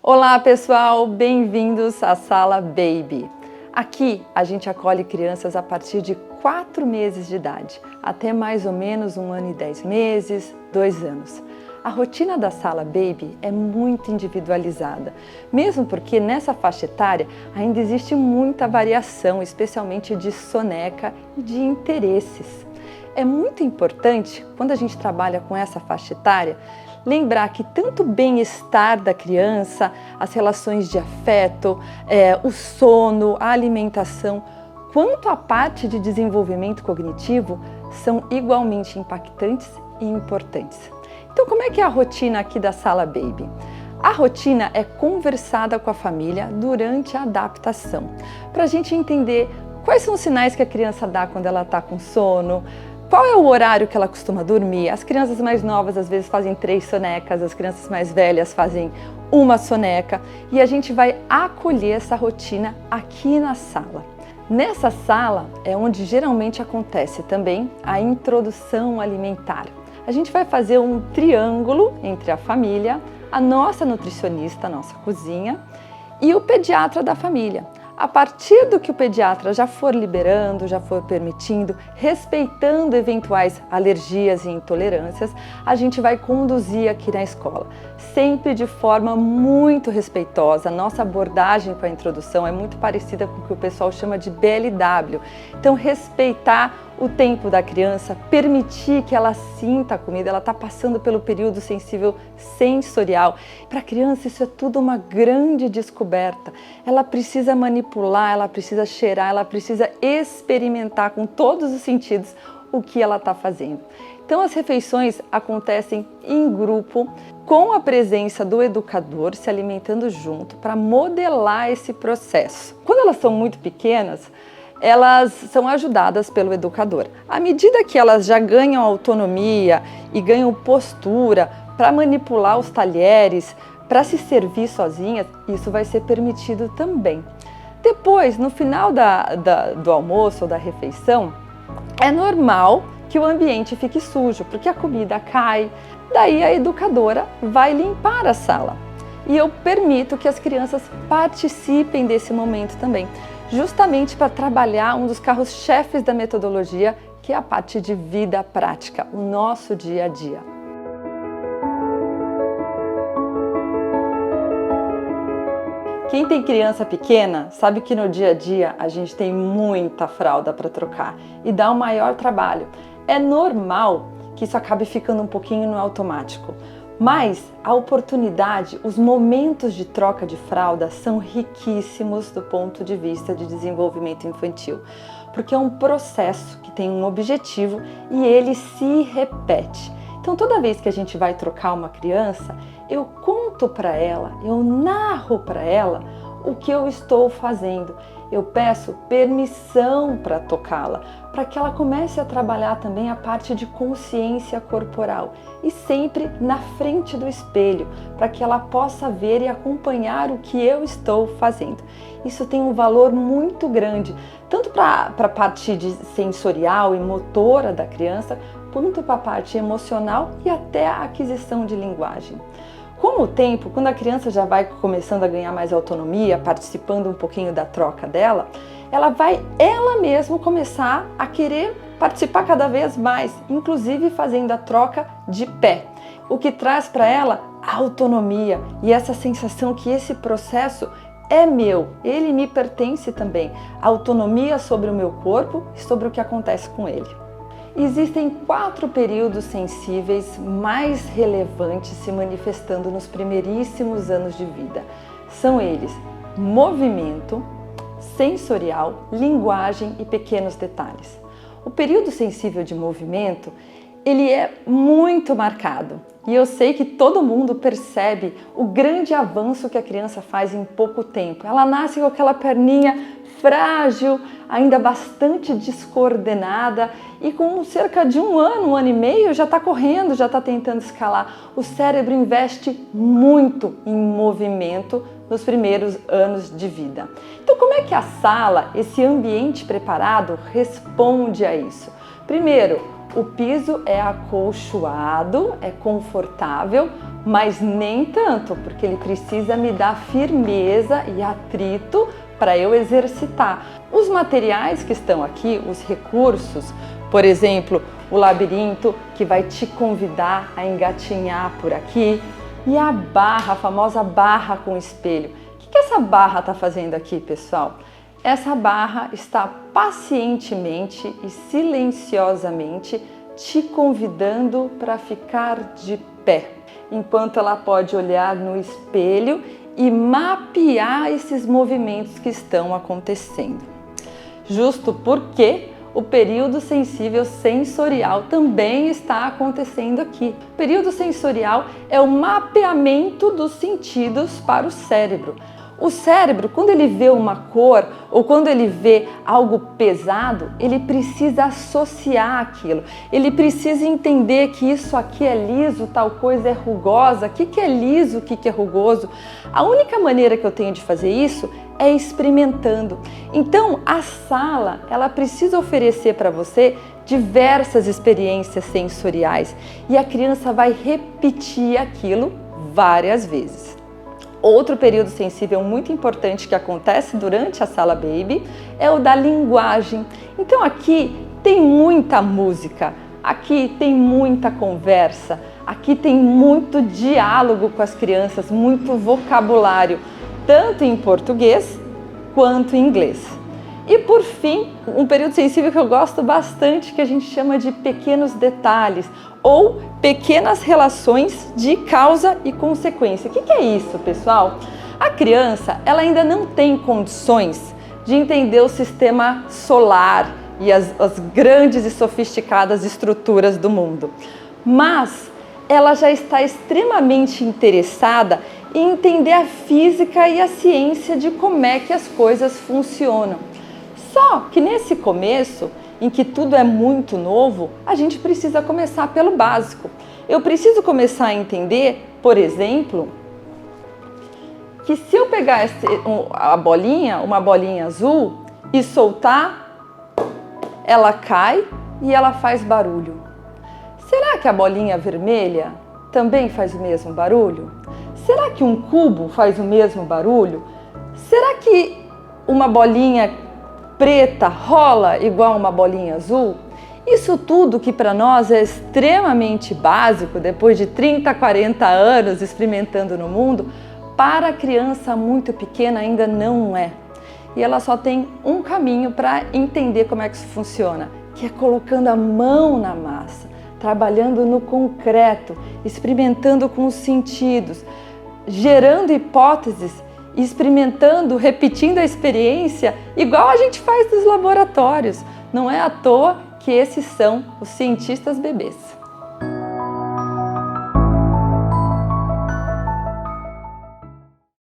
Olá pessoal, bem-vindos à Sala Baby. Aqui a gente acolhe crianças a partir de 4 meses de idade, até mais ou menos 1 ano e 10 meses, 2 anos. A rotina da Sala Baby é muito individualizada, mesmo porque nessa faixa etária ainda existe muita variação, especialmente de soneca e de interesses. É muito importante, quando a gente trabalha com essa faixa etária, lembrar que tanto o bem-estar da criança, as relações de afeto, o sono, a alimentação, quanto a parte de desenvolvimento cognitivo são igualmente impactantes e importantes. Então, como é que é a rotina aqui da Sala Baby? A rotina é conversada com a família durante a adaptação, para a gente entender quais são os sinais que a criança dá quando ela está com sono, qual é o horário que ela costuma dormir. As crianças mais novas às vezes fazem 3 sonecas, as crianças mais velhas fazem 1 soneca e a gente vai acolher essa rotina aqui na sala. Nessa sala é onde geralmente acontece também a introdução alimentar. A gente vai fazer um triângulo entre a família, a nossa nutricionista, a nossa cozinha e o pediatra da família. A partir do que o pediatra já for liberando, já for permitindo, respeitando eventuais alergias e intolerâncias, a gente vai conduzir aqui na escola, sempre de forma muito respeitosa. Nossa abordagem com a introdução é muito parecida com o que o pessoal chama de BLW. Então, respeitar o tempo da criança, permitir que ela sinta a comida, ela está passando pelo período sensível sensorial. Para a criança isso é tudo uma grande descoberta. Ela precisa manipular, ela precisa cheirar, ela precisa experimentar com todos os sentidos o que ela está fazendo. Então as refeições acontecem em grupo, com a presença do educador se alimentando junto para modelar esse processo. Quando elas são muito pequenas, elas são ajudadas pelo educador. À medida que elas já ganham autonomia e ganham postura para manipular os talheres, para se servir sozinhas, isso vai ser permitido também. Depois, no final do almoço ou da refeição, é normal que o ambiente fique sujo, porque a comida cai. Daí a educadora vai limpar a sala. E eu permito que as crianças participem desse momento também, justamente para trabalhar um dos carros-chefes da metodologia, que é a parte de vida prática, o nosso dia a dia. Quem tem criança pequena sabe que no dia a dia a gente tem muita fralda para trocar e dá um maior trabalho. É normal que isso acabe ficando um pouquinho no automático. Mas a oportunidade, os momentos de troca de fralda são riquíssimos do ponto de vista de desenvolvimento infantil, porque é um processo que tem um objetivo e ele se repete. Então toda vez que a gente vai trocar uma criança, eu conto para ela, eu narro para ela o que eu estou fazendo. Eu peço permissão para tocá-la, para que ela comece a trabalhar também a parte de consciência corporal e sempre na frente do espelho, para que ela possa ver e acompanhar o que eu estou fazendo. Isso tem um valor muito grande, tanto para a parte sensorial e motora da criança, quanto para a parte emocional e até a aquisição de linguagem. Com o tempo, quando a criança já vai começando a ganhar mais autonomia, participando um pouquinho da troca dela, ela vai ela mesma começar a querer participar cada vez mais, inclusive fazendo a troca de pé, o que traz para ela a autonomia e essa sensação que esse processo é meu, ele me pertence também, a autonomia sobre o meu corpo e sobre o que acontece com ele. Existem 4 períodos sensíveis mais relevantes se manifestando nos primeiríssimos anos de vida. São eles: movimento, sensorial, linguagem e pequenos detalhes. O período sensível de movimento, ele é muito marcado. E eu sei que todo mundo percebe o grande avanço que a criança faz em pouco tempo. Ela nasce com aquela perninha frágil, ainda bastante descoordenada e com cerca de 1 ano, 1 ano e meio, já está correndo, já está tentando escalar. O cérebro investe muito em movimento nos primeiros anos de vida. Então, como é que a sala, esse ambiente preparado, responde a isso? Primeiro, o piso é acolchoado, é confortável, mas nem tanto, porque ele precisa me dar firmeza e atrito para eu exercitar. Os materiais que estão aqui, os recursos, por exemplo, o labirinto que vai te convidar a engatinhar por aqui, e a barra, a famosa barra com espelho. O que essa barra está fazendo aqui, pessoal? Essa barra está pacientemente e silenciosamente te convidando para ficar de pé, enquanto ela pode olhar no espelho e mapear esses movimentos que estão acontecendo. Justo porque o período sensível sensorial também está acontecendo aqui. O período sensorial é o mapeamento dos sentidos para o cérebro. O cérebro, quando ele vê uma cor ou quando ele vê algo pesado, ele precisa associar aquilo. Ele precisa entender que isso aqui é liso, tal coisa é rugosa. O que é liso, o que é rugoso? A única maneira que eu tenho de fazer isso é experimentando. Então, a sala, ela precisa oferecer para você diversas experiências sensoriais e a criança vai repetir aquilo várias vezes. Outro período sensível muito importante que acontece durante a Sala Baby é o da linguagem. Então aqui tem muita música, aqui tem muita conversa, aqui tem muito diálogo com as crianças, muito vocabulário, tanto em português quanto em inglês. E por fim, um período sensível que eu gosto bastante, que a gente chama de pequenos detalhes ou pequenas relações de causa e consequência. O que é isso, pessoal? A criança, ela ainda não tem condições de entender o sistema solar e as grandes e sofisticadas estruturas do mundo, mas ela já está extremamente interessada em entender a física e a ciência de como é que as coisas funcionam. Só que nesse começo, em que tudo é muito novo, a gente precisa começar pelo básico. Eu preciso começar a entender, por exemplo, que se eu pegar a bolinha, uma bolinha azul, e soltar, ela cai e ela faz barulho. Será que a bolinha vermelha também faz o mesmo barulho? Será que um cubo faz o mesmo barulho? Será que uma bolinha preta rola igual uma bolinha azul? Isso tudo que para nós é extremamente básico, depois de 30, 40 anos experimentando no mundo, para a criança muito pequena ainda não é. E ela só tem um caminho para entender como é que isso funciona, que é colocando a mão na massa, trabalhando no concreto, experimentando com os sentidos, gerando hipóteses, experimentando, repetindo a experiência, igual a gente faz nos laboratórios. Não é à toa que esses são os cientistas bebês.